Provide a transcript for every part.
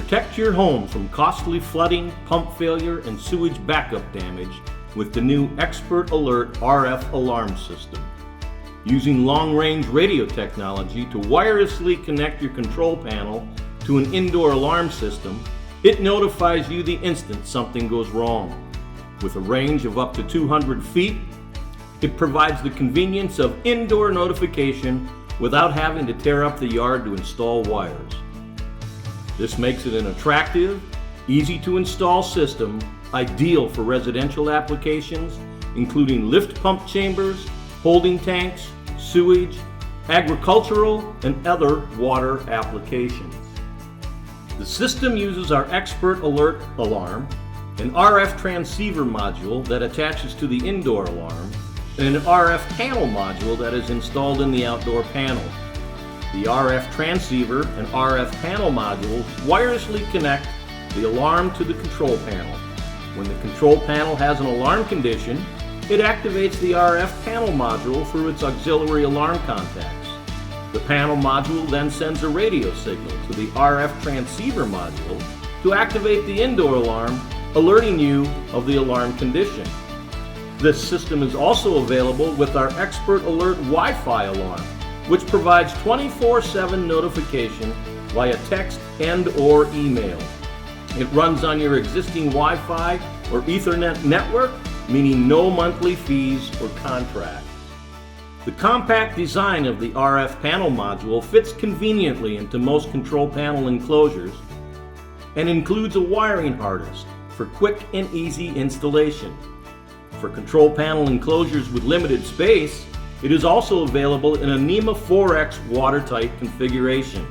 Protect your home from costly flooding, pump failure, and sewage backup damage with the new Xpert Alert RF alarm system. Using long-range radio technology to wirelessly connect your control panel to an indoor alarm system, it notifies you the instant something goes wrong. With a range of up to 200 feet, it provides the convenience of indoor notification without having to tear up the yard to install wires. This makes it an attractive, easy-to-install system ideal for residential applications, including lift pump chambers, holding tanks, sewage, agricultural, and other water applications. The system uses our Xpert Alert alarm, an RF transceiver module that attaches to the indoor alarm, and an RF panel module that is installed in the outdoor panel. The RF transceiver and RF panel modules wirelessly connect the alarm to the control panel. When the control panel has an alarm condition, it activates the RF panel module through its auxiliary alarm contacts. The panel module then sends a radio signal to the RF transceiver module to activate the indoor alarm, alerting you of the alarm condition. This system is also available with our Xpert Alert Wi-Fi alarm, which provides 24/7 notification via text and/or email. It runs on your existing Wi-Fi or Ethernet network, meaning no monthly fees or contract. The compact design of the RF panel module fits conveniently into most control panel enclosures and includes a wiring harness for quick and easy installation. For control panel enclosures with limited space, it is also available in a NEMA 4X watertight configuration.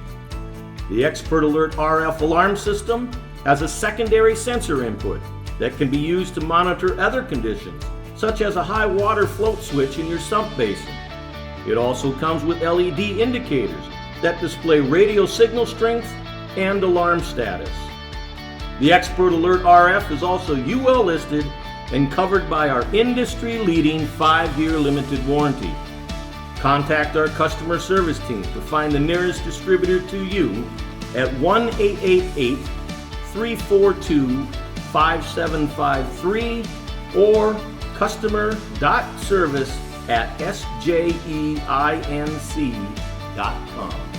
The Xpert Alert RF alarm system has a secondary sensor input that can be used to monitor other conditions, such as a high water float switch in your sump basin. It also comes with LED indicators that display radio signal strength and alarm status. The Xpert Alert RF is also UL listed and covered by our industry-leading 5-year limited warranty. Contact our customer service team to find the nearest distributor to you at 1-888-342-5753 or customer.service@sjeinc.com.